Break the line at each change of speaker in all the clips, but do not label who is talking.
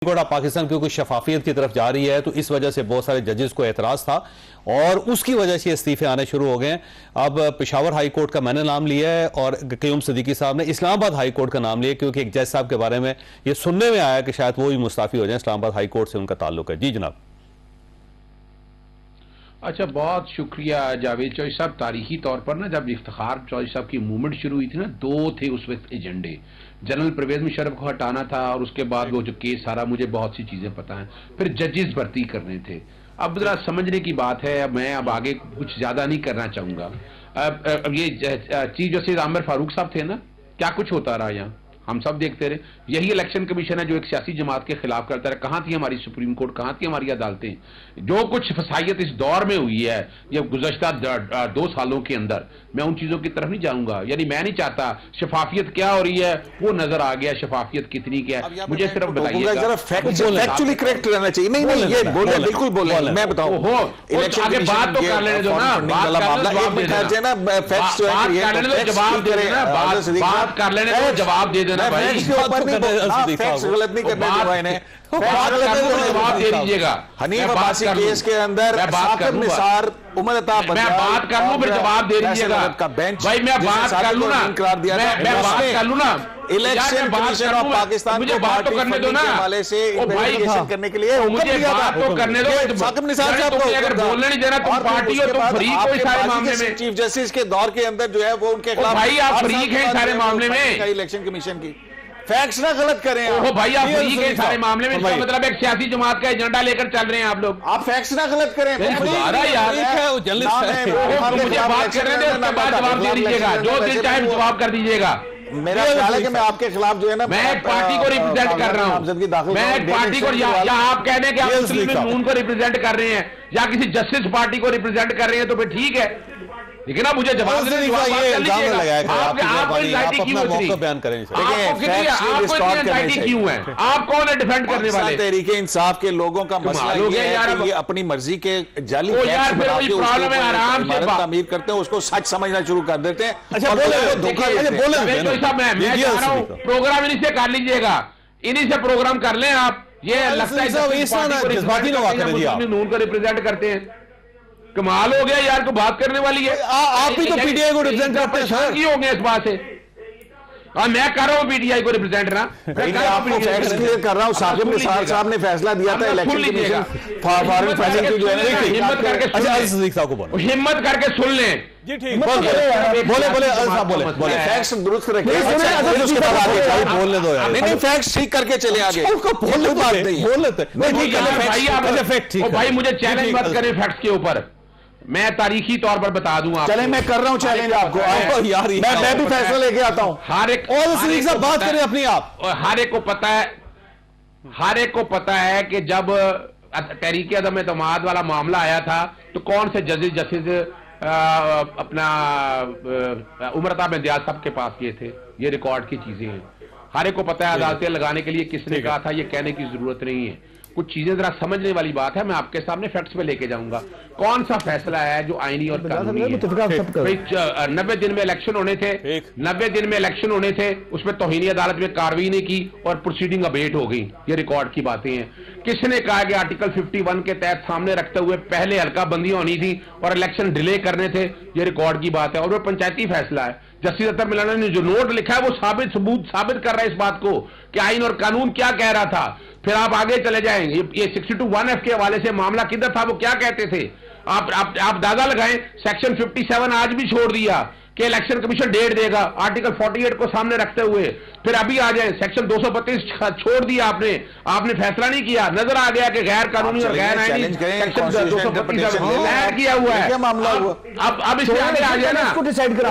Court of Pakistan क्योंकि शफाफियत की तरफ जा रही है तो इस वजह से बहुत सारे जजेस को एतराज था और उसकी वजह से इस्तीफे आने शुरू हो गए। अब पेशावर हाई कोर्ट का मैंने नाम लिया है और क़य्यूम सिद्दीकी साहब ने इस्लामाबाद हाई कोर्ट का नाम लिया क्योंकि एक जज साहब के बारे में ये सुनने में आया कि शायद वो ही मुस्ताफी हो जाए। इस्लामाबाद हाई कोर्ट से उनका ताल्लुक है। जी जनाब।
अच्छा, बहुत शुक्रिया जावेद चौधरी साहब। तारीखी तौर पर ना जब इफ्तिखार चौधरी साहब की मूवमेंट शुरू हुई थी ना, दो थे उस वक्त एजेंडे। जनरल परवेज मुशर्रफ को हटाना था और उसके बाद वो जो केस सारा, मुझे बहुत सी चीजें पता हैं। फिर जजेस भर्ती करने थे। अब जरा समझने की बात है, मैं अब आगे कुछ ज्यादा नहीं करना चाहूंगा। अब ये चीफ जस्टिस आमिर फारूक साहब थे ना, क्या कुछ होता रहा यहाँ, हम सब देखते रहे। यही इलेक्शन कमीशन है जो एक सियासी जमात के खिलाफ करता है। कहां थी हमारी सुप्रीम कोर्ट, कहां थी हमारी अदालतें? जो कुछ फसाइयत इस दौर में हुई है ये गुज़श्ता 2 सालों के अंदर, मैं उन चीजों की तरफ नहीं जाऊंगा। यानी मैं नहीं चाहता, शफाफियत क्या हो रही है वो नजर आ गया, शफाफियत कितनी क्या है मुझे सिर्फ बताइएगा।
फैक्चुअली करेक्ट रहना चाहिए। नहीं नहीं, ये बोले बिल्कुल बोले, मैं बताऊं
हो आगे बात तो कर लेने दो ना, बात कर लेने दो, जवाब दे देना भाई।
गलत नहीं करने
जवाब दे दीजिएगा।
हनीफ अब्बासी केस के अंदर साकिब निसार उमर अता
मैं बात कर लूं फिर जवाब दे दीजिएगा भाई। मैं बात कर लूं ना, मैं बात कर लूं ना।
इलेक्शन कमीशन ऑफ पाकिस्तान
मुझे बात तो करने दो ना,
हवाले से इन्वेस्टिगेशन करने के लिए
मुझे बात तो करने दो।
साकिब निसार साहब को
अगर बोलने नहीं देना तुम पार्टी हो, तुम फ्रीक हो इस सारे मामले में।
चीफ जस्टिस के दौर के अंदर जो है वो उनके खिलाफ
भाई आप फ्रीक हैं सारे मामले में।
इलेक्शन कमीशन की फैक्ट्स ना गलत करें।
ओहो भाई आप फ्रीक हैं सारे मामले में, इसका मतलब एक सियासी जमात का एजेंडा लेकर चल रहे हैं आप लोग।
आप फैक्ट्स ना गलत करें।
मुझे बात करने दें, उसके बाद जवाब दे दीजिएगा, जो दिल चाहे जवाब कर दीजिएगा।
मेरा ख्याल है कि मैं आपके खिलाफ जो है ना,
मैं एक पार्टी को रिप्रेजेंट कर रहा हूं। मैं एक पार्टी को, या आप कहने हैं कि आप मुस्लिम नून को रिप्रेजेंट कर रहे हैं या किसी जस्टिस पार्टी को रिप्रेजेंट कर रहे हैं तो फिर ठीक है, लेकिन आप मुझे जवाब देने क्यों है? आप कौन है डिफेंड करने वाले?
तहरीके इंसाफ के लोगों का मसला ये है कि ये अपनी मर्जी के जाली
प्रॉब्लम है, आराम से
तामीर करते हैं, उसको सच समझना शुरू कर देते हैं।
अच्छा मैं चाह रहा हूँ प्रोग्राम इन्हीं से कर लीजिएगा, इन्हीं से प्रोग्राम कर लें आप। ये लगता है नून को रिप्रेजेंट करते हैं, कमाल हो गया यार, को बात करने वाली है।
आप भी तो पीटीआई को रिप्रेजेंट करते हैं,
की हो गए इस बात से। मैं कर रहा हूं पीटीआई को रिप्रेजेंट ना,
आपको फैक्ट्स क्लियर कर रहा हूं। साकिब निसार साहब ने फैसला दिया था इलेक्शन कमीशन फॉरेन फाइनेंस की जो है ना,
हिम्मत करके हिम्मत करके सुन लें।
जी ठीक, बोले
फैक्ट्स दुरुस्त रखिए,
बोलने दो यार।
नहीं फैक्ट्स ठीक करके चले आगे, बोलने बात नहीं
बोल लेते
भाई। मुझे चैलेंज मत करें फैक्ट्स के ऊपर, मैं तारीखी तौर पर बता दूंगा।
चले मैं कर रहा हूं चैलेंज आपको यार, मैं भी फैसला लेके आता हूं।
हर एक
बात करें अपनी आप,
हर एक को पता है, हर एक को पता है कि जब तहरीक अदम एतमाद वाला मामला आया था तो कौन से जस्टिस अपना उमर अता इम्तियाज साहब के पास गए थे। ये रिकॉर्ड की चीजें हैं, हर एक को पता है। अदालतें लगाने के लिए किसने कहा था, ये कहने की जरूरत नहीं है। कुछ चीजें जरा समझने वाली बात है, मैं आपके सामने फैक्ट्स पे लेके जाऊंगा। कौन सा फैसला है जो आईनी और कानूनी है? 90 दिन में इलेक्शन होने थे, 90 दिन में इलेक्शन होने थे, उसमें तौहीनी अदालत में कार्रवाई नहीं की और प्रोसीडिंग अबेट हो गई। ये रिकॉर्ड की बातें हैं। किसने कहा कि आर्टिकल 51 के तहत सामने रखते हुए पहले हल्का बंदी होनी थी और इलेक्शन डिले करने थे? ये रिकॉर्ड की बात है और वो पंचायती फैसला है। जस्टिस अतर मिलाना ने जो नोट लिखा है वो सबूत साबित कर रहा है इस बात को कि आइन और कानून क्या कह रहा था। फिर आप आगे चले जाएंगे, ये 62(1)(f) के हवाले से मामला किधर था, वो क्या कहते थे? आप दादा लगाएं, सेक्शन 57 आज भी छोड़ दिया कि इलेक्शन कमीशन डेट देगा, आर्टिकल 48 को सामने रखते हुए। फिर अभी आ जाए, सेक्शन 232 छोड़ दिया आपने फैसला नहीं किया। नजर आ गया कि गैर कानूनी और गैर आईनी सेक्शन 232 ऐड किया हुआ है।
मामला हुआ
अब इससे आगे आ जाए ना,
इसको डिसाइड करा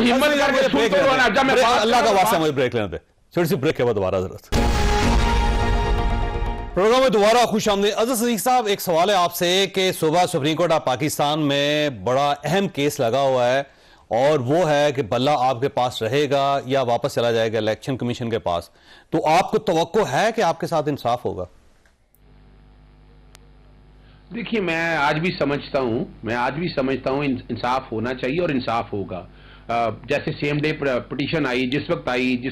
हिम्मत करके
अल्लाह का वास्ता मुझे ब्रेक लेने दे, छोटी सी ब्रेक के बाद दोबारा जरूरत। प्रोग्राम में दोबारा खुश आमदीद। अज़र सदीक साहब, एक सवाल है आपसे कि सुबह सुप्रीम कोर्ट ऑफ पाकिस्तान में बड़ा अहम केस लगा हुआ है और वो है कि बल्ला आपके पास रहेगा या वापस चला जाएगा इलेक्शन कमीशन के पास, तो आपको तवक्को है कि आपके साथ इंसाफ होगा?
देखिए, मैं आज भी समझता हूं इंसाफ होना चाहिए और इंसाफ होगा। जैसे सेम डे पिटीशन आई, जिस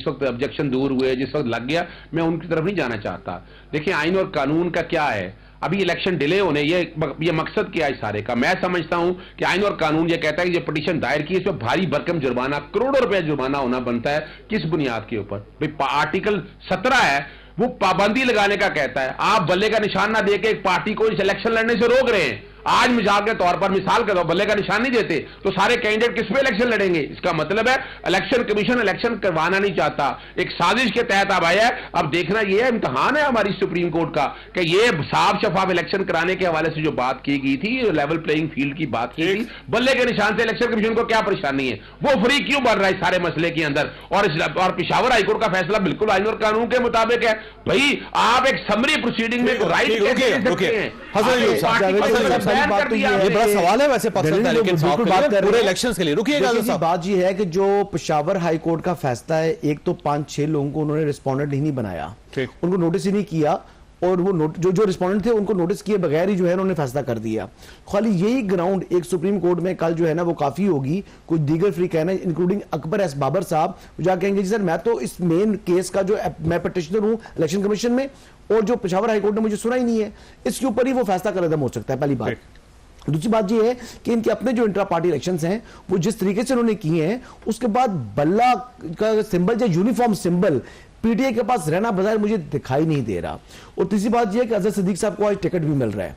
वक्त ऑब्जेक्शन दूर हुए, जिस वक्त लग गया, मैं उनकी तरफ नहीं जाना चाहता। देखिए आइन और कानून का क्या है, अभी इलेक्शन डिले होने, ये मकसद क्या है सारे का? मैं समझता हूं कि आइन और कानून ये कहता है कि ये पिटीशन दायर की, इसमें भारी भरकम जुर्माना, करोड़ों रुपए जुर्माना होना बनता है। किस बुनियाद के ऊपर? भाई आर्टिकल 17 है, वो पाबंदी लगाने का कहता है। आप बल्ले का निशान ना देके एक पार्टी को इस इलेक्शन लड़ने से रोक रहे हैं। आज मिसाल के तौर पर, मिसाल के तौर बल्ले का निशान नहीं देते तो सारे कैंडिडेट किस पे इलेक्शन लड़ेंगे? इसका मतलब है इलेक्शन कमीशन इलेक्शन करवाना नहीं चाहता, एक साजिश के तहत अब आया है। अब देखना यह है, इम्तिहान है हमारी सुप्रीम कोर्ट का कि ये साफ शफाफ इलेक्शन कराने के हवाले से जो बात की गई थी, लेवल प्लेइंग फील्ड की बात की थी, बल्ले के निशान से इलेक्शन कमीशन को क्या परेशानी है? वो फ्री क्यों बढ़ रहा है सारे मसले के अंदर? और पेशावर हाईकोर्ट का फैसला बिल्कुल आइन और कानून के मुताबिक है। भाई आप एक समरी प्रोसीडिंग में राइट कैसे दे सकते हैं?
ये बड़ा सवाल है वैसे पाकिस्तान तहरीक इंसाफ के लिए, पूरे इलेक्शंस के लिए। रुकिएगा साहब,
बात ये है कि जो पेशावर हाई कोर्ट का फैसला है, एक तो 5-6 लोगों को उन्होंने रिस्पोंडेंट ही नहीं बनाया, उनको नोटिस ही नहीं किया, और वो जो रिस्पोंडेंट थे उनको नोटिस किए बगैर ही जो है उन्होंने फैसला कर दिया। खाली यही ग्राउंड एक सुप्रीम कोर्ट में कल जो है ना वो काफी होगी। कुछ दीगर फ्री कहना, इंक्लूडिंग अकबर एस बाबर साहब, जो कहेंगे जी सर मैं तो इस मेन केस का जो मैं पिटिशनर हूं इलेक्शन कमीशन में, और जो पेशावर हाई कोर्ट ने मुझे सुना ही नहीं है, इसके ऊपर ही वो फैसला कदम हो सकता है। पहली बात। दूसरी बात यह है कि इनके अपने जो इंट्रा पार्टी इलेक्शंस हैं वो जिस तरीके से उन्होंने किए हैं, उसके बाद बल्ला का सिंबल या यूनिफॉर्म सिंबल पीटीआई के पास रहना बजाय मुझे दिखाई नहीं दे रहा। और तीसरी बात यह है कि अजहर सिद्दीक साहब को आज टिकट भी मिल रहा है,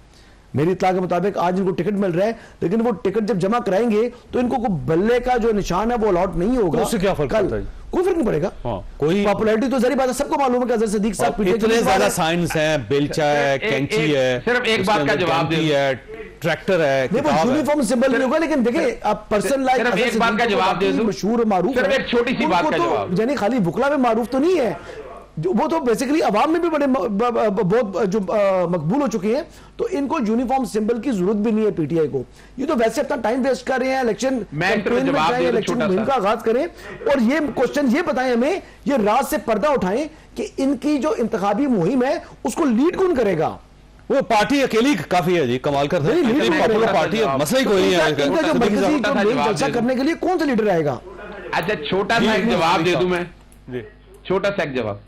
मेरी इत्तला के मुताबिक आज इनको टिकट मिल रहा है, लेकिन वो टिकट जब जमा कराएंगे तो इनको बल्ले का जो निशान है वो अलॉट नहीं होगा।
तो उससे क्या फर्क पड़ता है?
कोई फर्क नहीं पड़ेगा। कोई पॉपुलैरिटी तो जरी बात है, सबको मालूम है कि अजहर सिद्दीक साहब
इतने ज्यादा साइंस है, बेलचा है, कैंची है,
सिर्फ एक बात का जवाब दे,
ट्रैक्टर है,
यूनिफॉर्म सिंबल नहीं होगा, लेकिन देखिए आप पर्सन लाइक
एक बात का जवाब दे दूं,
मशहूर मारूफ है,
एक छोटी सी बात का जवाब,
यानी खाली बुकला में मारूफ तो नहीं है, वो तो बेसिकली अवाम में भी बड़े बहुत जो मकबूल हो चुके हैं। तो इनको यूनिफॉर्म सिंबल की जरूरत भी नहीं है पीटीआई को। ये तो वैसे अपना टाइम वेस्ट कर रहे हैं, इलेक्शन इलेक्शन का आगाज करें, और ये क्वेश्चन ये बताएं हमें, ये राज से पर्दा उठाएं कि इनकी जो इंतखाबी मुहिम है उसको लीड कौन करेगा?
वो पार्टी अकेली काफी है जी, कमाल कर पॉपुलर पार्टी है, मसला ही कोई नहीं है।
इनका जो मरकजी जो मेन जलसा करने के लिए कौन सा लीडर आएगा?
अच्छा छोटा सा एक जवाब दे दूं मैं, छोटा सा एक जवाब।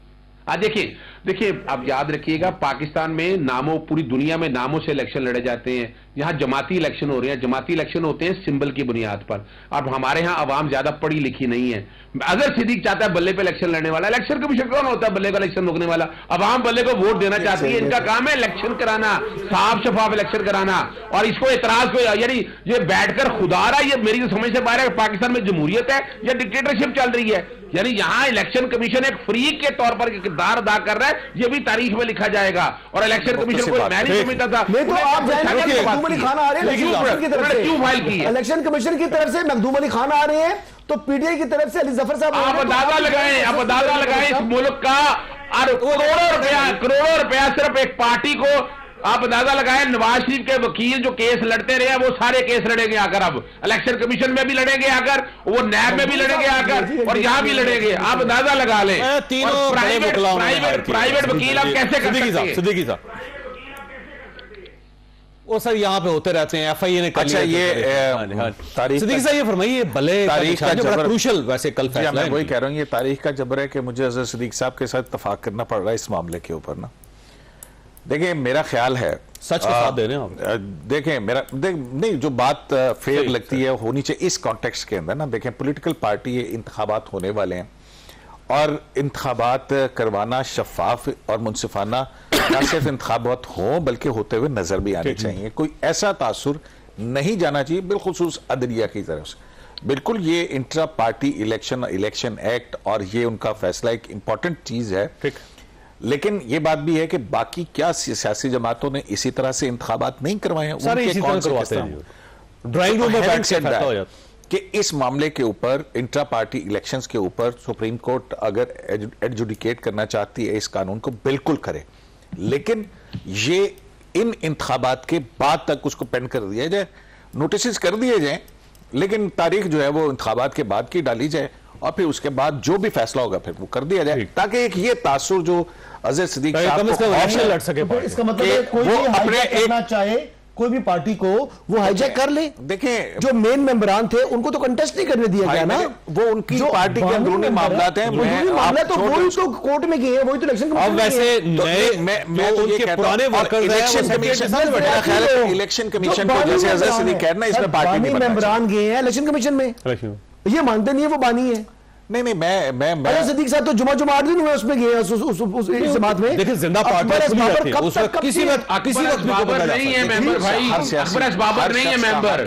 देखिए आप याद रखिएगा, पाकिस्तान में नामों, पूरी दुनिया में नामों से इलेक्शन लड़े जाते हैं। यहां जमाती इलेक्शन हो रहे हैं, जमाती इलेक्शन होते हैं सिंबल की बुनियाद पर। अब हमारे यहां आवाम ज्यादा पढ़ी लिखी नहीं है। अगर सिद्दीक चाहता है बल्ले पे इलेक्शन लड़ने वाला, इलेक्शन कमीशन कौन होता है बल्ले का इलेक्शन रोकने वाला? आवाम बल्ले को वोट देना चाहती है, इनका काम है इलेक्शन कराना, साफ शफाफ इलेक्शन कराना। और इसको एतराज को, यानी ये बैठकर खुदारा, ये मेरी समझ से बाहर है, पाकिस्तान में जमहूरियत है या डिक्टेटरशिप चल रही है? यानी यहां इलेक्शन कमीशन एक फ्रीक के तौर पर किरदार अदा कर रहा है, ये भी तारीख में लिखा जाएगा। और इलेक्शन कमीशन को मैं नहीं समझता था,
तो आप मखदूम अली खान आ रहे हैं
क्यों फाइल की है?
इलेक्शन कमीशन की तरफ से मखदूम अली खान आ रहे हैं, तो पीटीआई की तरफ से अली जफर साहब।
आप अंदाजा लगाएं इस मुल्क का करोड़ों रुपया सिर्फ एक पार्टी को। आप अंदाजा लगाएं, नवाज शरीफ के वकील जो केस लड़ते रहे, वो सारे केस लड़ेंगे आकर, अब इलेक्शन कमीशन में भी लड़ेंगे आकर, वो नैब में भी लड़ेंगे आकर, और यहां भी लड़ेंगे। आप अंदाजा लगा लें, प्राइवेट वकील आप कैसे कर सकते हैं?
सिद्दीकी साहब वो सर यहाँ पे होते रहते हैं, एफआईए ने
अच्छा ये
सिद्दीकी साहब ये फरमाइए, भले
तारीख का जबर
क्रूशल वैसे कल फैसला
मैं वही कह रहा हूँ, ये तारीख का जबर है कि मुझे अजहर सिद्दीक साहब के साथ इत्तेफाक करना पड़ रहा है इस मामले के ऊपर ना। देखिए मेरा ख्याल है,
सच का साथ दे रहे हैं आप।
देखें नहीं, जो बात फेयर लगती है होनी चाहिए इस कॉन्टेक्स्ट के अंदर ना। देखें पॉलिटिकल पार्टी इंतखाबात होने वाले हैं, और इंतखाबात करवाना शफाफ और मुनसिफाना ना सिर्फ इंतखाबात हो बल्कि होते हुए नजर भी आने चाहिए। कोई ऐसा तासुर नहीं जाना चाहिए, बिलखुसूस अदलिया की तरफ से। बिल्कुल ये इंट्रा पार्टी इलेक्शन एक्ट और ये उनका फैसला एक इंपॉर्टेंट चीज है, लेकिन ये बात भी है कि बाकी क्या सियासी जमातों ने इसी तरह से इंतखाबात नहीं करवाए हैं?
ड्राइंग रूम में बैठ के फैसला हो जाता
कि इस मामले के ऊपर इंट्रा पार्टी इलेक्शंस के ऊपर सुप्रीम कोर्ट अगर एडजुडिकेट करना चाहती है इस कानून को, बिल्कुल करे, लेकिन ये इन इंतखाबात के बाद तक उसको पेंड कर दिया जाए, नोटिस कर दिए जाए, लेकिन तारीख जो है वो इंतखाबात के बाद की डाली जाए, और फिर उसके बाद जो भी फैसला होगा फिर वो कर दिया जाए, ताकि एक ये तासुर जो अजहर सिद्दीक साहब को
लड़ सके, इसका मतलब कोई भी हाईजैक करना चाहे कोई भी पार्टी को वो हाईजैक कर ले।
देखें,
जो मेन मेंबरान थे उनको तो कंटेस्ट नहीं करने दिया गया ना,
वो उनकी
जो
पार्टी के अंदरूनी मामलात हैं।
अंदरूनी मामला तो वही तो कोर्ट में गए हैं, वही तो इलेक्शन कमीशन
अब
में गए
वैसे
हैं।
नए जो उनके पुराने वर्कर्स हैं
इलेक्शन कमीशन मेरा ख्याल है इलेक्शन कमीशन को जैसे हजरत सिद्दीक कह रहे हैं इसमें पार्टी नहीं बनना चाहिए।
मेंबरान गए हैं इलेक्शन कमीशन में, ये मानते नहीं है वो बानी है।
नहीं मैं
अरे सिद्दीक साहब तो जुमा 8 दिन हुए उसमें गए उस बात में।
देखिए जिंदा पार्टी किसी वक्त
बाबर नहीं है मेंबर भाई, अकबर बाबर नहीं है मेंबर।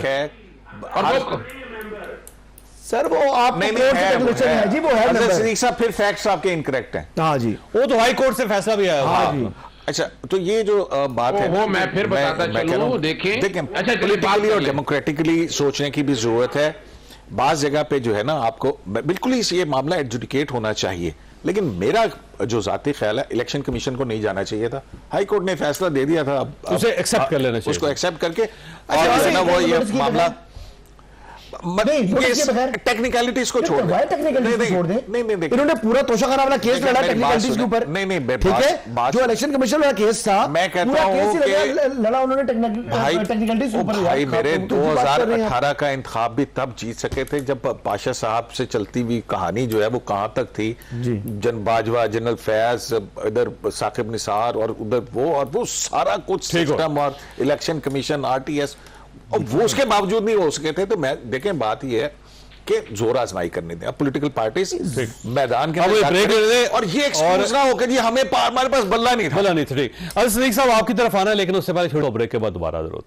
सर वो आप
नहीं
है जी, वो है
हजरत
मेंबर।
सिद्दीक साहब फिर फैक्ट्स आपके इनकरेक्ट हैं।
हाँ जी,
वो तो हाई कोर्ट से फैसला भी आया।
हाँ जी।
अच्छा, तो ये जो बात है
वो मैं फिर बताता चलूं, देखें अच्छा
पॉलिटिकली और डेमोक्रेटिकली सोचने की भी जरूरत है। बाज जगह पे जो है ना आपको बिल्कुल ही ये मामला एडजुडिकेट होना चाहिए, लेकिन मेरा जो जाती ख्याल है इलेक्शन कमीशन को नहीं जाना चाहिए था। हाई कोर्ट ने फैसला दे दिया था,
उसे एक्सेप्ट कर लेना चाहिए,
उसको एक्सेप्ट करके और है ना वो ये मामला टेक्निकलिटीज को छोड़ दें।
नहीं, इन्होंने पूरा तोशाखाना वाला केस लड़ा टेक्निकलिटीज के ऊपर।
नहीं
ठीक है, जो इलेक्शन कमीशन वाला केस था
मैं कहता हूं
कि लड़ा उन्होंने टेक्निकलिटीज के ऊपर।
भाई मेरे 2018 का इंतखाब भी तब जीत सके थे जब पाशा साहब से चलती हुई कहानी जो है वो कहां तक थी। जन बाजवा, जनरल फैज, इधर साकिब निसार और उधर वो सारा कुछ सिस्टम और इलेक्शन कमीशन, आरटीएस, और वो उसके बावजूद नहीं हो सके थे। तो मैं देखें बात ये है कि जोर आजमाई करने दें पॉलिटिकल पार्टीज मैदान के अंदर, और ये एक्सक्यूज ना हो कि जी हमारे पास बल्ला नहीं था।
ठीक। सिद्दीक साहब आपकी तरफ आना है, लेकिन उससे पहले छोड़ो ब्रेक के बाद दोबारा जरूरत।